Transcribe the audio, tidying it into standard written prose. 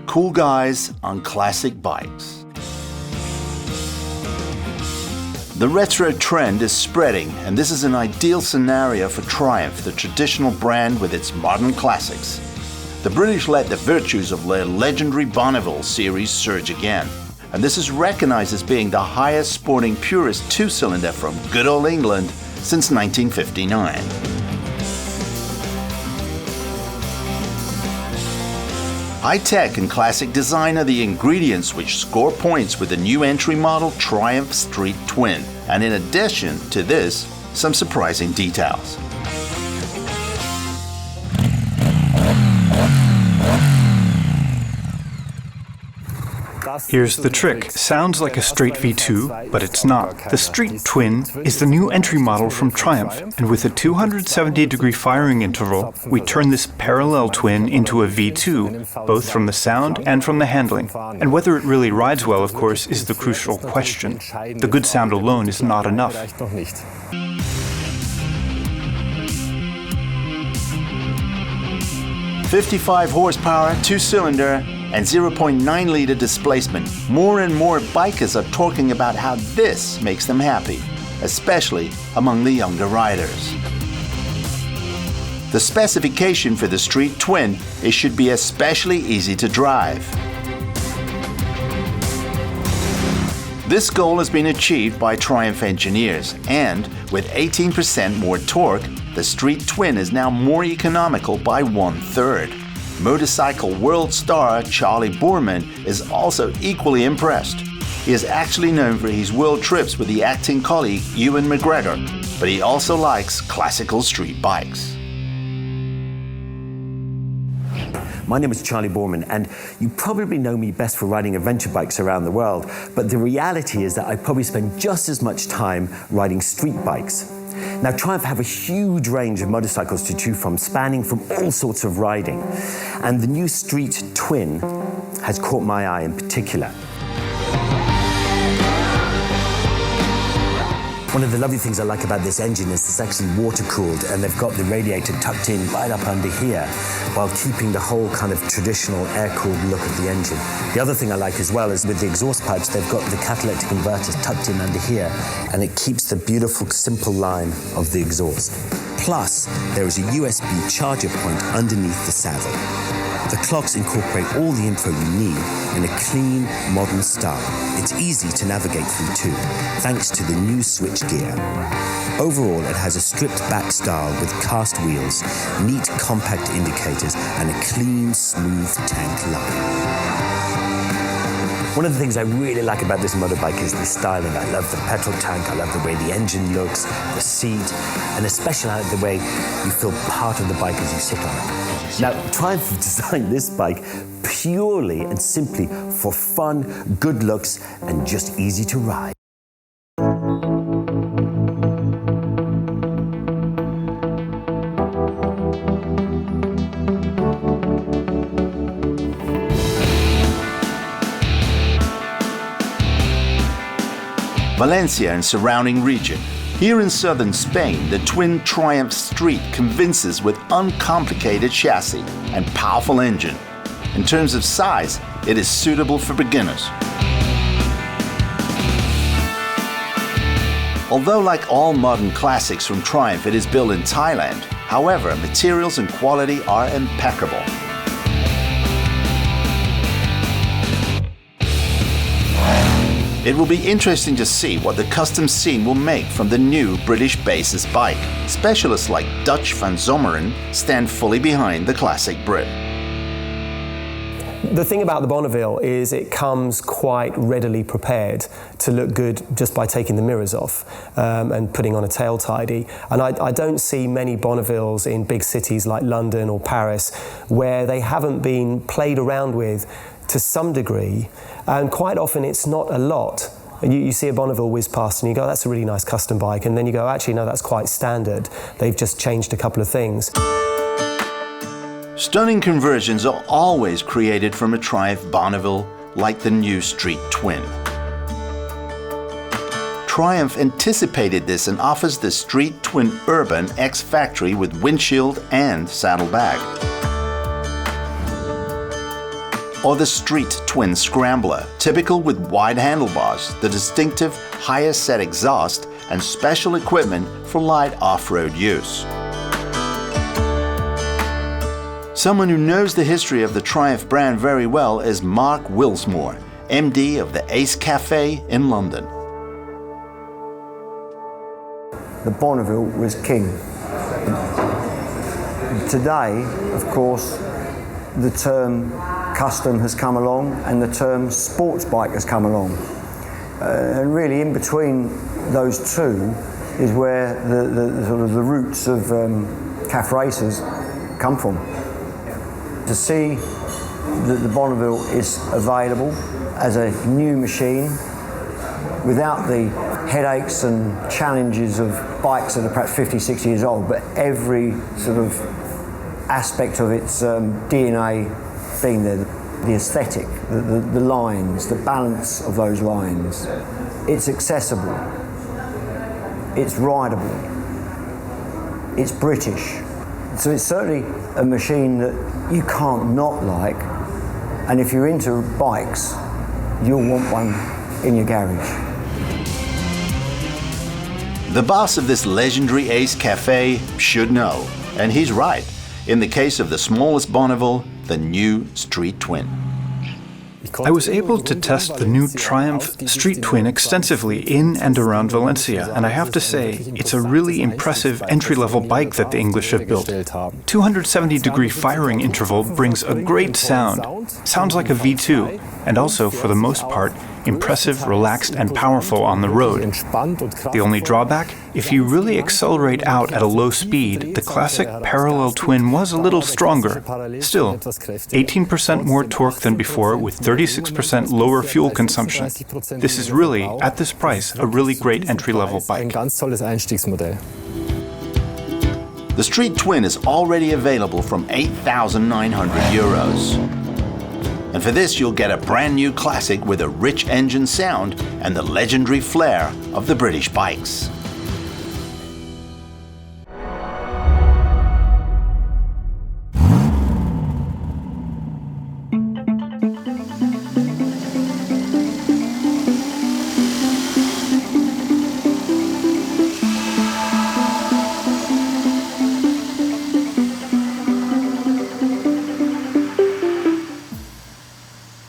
Cool guys on classic bikes. The retro trend is spreading, and this is an ideal scenario for Triumph, the traditional brand with its modern classics. The British let the virtues of their legendary Bonneville series surge again, and this is recognized as being the highest sporting purist two-cylinder from good old England since 1959. High-tech and classic design are the ingredients which score points with the new entry model Triumph Street Twin, and in addition to this, some surprising details. Here's the trick. Sounds like a straight V2, but it's not. The Street Twin is the new entry model from Triumph, and with a 270-degree firing interval, we turn this parallel twin into a V2, both from the sound and from the handling. And whether it really rides well, of course, is the crucial question. The good sound alone is not enough. 55 horsepower, two-cylinder, and 0.9-liter displacement. More and more bikers are talking about how this makes them happy, especially among the younger riders. The specification for the Street Twin is it should be especially easy to drive. This goal has been achieved by Triumph engineers, and with 18% more torque, the Street Twin is now more economical by 1/3. Motorcycle world star Charlie Borman is also equally impressed. He is actually known for his world trips with the acting colleague Ewan McGregor, but he also likes classical street bikes. My name is Charlie Borman, and you probably know me best for riding adventure bikes around the world, but the reality is that I probably spend just as much time riding street bikes. Now, Triumph have a huge range of motorcycles to choose from, spanning from all sorts of riding. And the new Street Twin has caught my eye in particular. One of the lovely things I like about this engine is it's actually water-cooled, and they've got the radiator tucked in right up under here, while keeping the whole kind of traditional air-cooled look of the engine. The other thing I like as well is with the exhaust pipes, they've got the catalytic converters tucked in under here, and it keeps the beautiful, simple line of the exhaust. Plus, there is a USB charger point underneath the saddle. The clocks incorporate all the info you need in a clean, modern style. It's easy to navigate through too, thanks to the new switch gear. Overall, it has a stripped back style with cast wheels, neat compact indicators, and a clean, smooth tank line. One of the things I really like about this motorbike is the styling. I love the petrol tank, I love the way the engine looks, the seat, and especially I like the way you feel part of the bike as you sit on it. Now, Triumph designed this bike purely and simply for fun, good looks, and just easy to ride. Valencia and surrounding region. Here in southern Spain, the twin Triumph Street convinces with uncomplicated chassis and powerful engine. In terms of size, it is suitable for beginners. Although like all modern classics from Triumph, it is built in Thailand, however, materials and quality are impeccable. It will be interesting to see what the custom scene will make from the new British basis bike. Specialists like Dutch van Zommeren stand fully behind the classic Brit. The thing about the Bonneville is it comes quite readily prepared to look good just by taking the mirrors off and putting on a tail tidy. And I don't see many Bonnevilles in big cities like London or Paris where they haven't been played around with to some degree, and quite often it's not a lot. You see a Bonneville whiz past and you go, that's a really nice custom bike, and then you go, actually no, that's quite standard. They've just changed a couple of things. Stunning conversions are always created from a Triumph Bonneville, like the new Street Twin. Triumph anticipated this and offers the Street Twin Urban X Factory with windshield and saddlebag. or the Street Twin Scrambler, typical with wide handlebars, the distinctive higher set exhaust, and special equipment for light off-road use. Someone who knows the history of the Triumph brand very well is Mark Willsmore, MD of the Ace Cafe in London. The Bonneville was king. Today, of course, the term custom has come along and the term sports bike has come along. And really in between those two is where the sort of the roots of CAF racers come from. To see that the Bonneville is available as a new machine without the headaches and challenges of bikes that are perhaps 50, 60 years old, but every sort of aspect of its DNA being there, the aesthetic, the lines, the balance of those lines. It's accessible, it's rideable, it's British. So it's certainly a machine that you can't not like, and if you're into bikes, you'll want one in your garage. The boss of this legendary Ace Cafe should know, and he's right. In the case of the smallest Bonneville, the new Street Twin. I was able to test the new Triumph Street Twin extensively in and around Valencia, and I have to say, it's a really impressive entry-level bike that the English have built. 270-degree firing interval brings a great sound. Sounds like a V2, and also, for the most part, impressive, relaxed, and powerful on the road. The only drawback? If you really accelerate out at a low speed, the classic parallel twin was a little stronger. Still, 18% more torque than before with 36% lower fuel consumption. This is really, at this price, a really great entry-level bike. The Street Twin is already available from €8,900. And for this, you'll get a brand new classic with a rich engine sound and the legendary flair of the British bikes.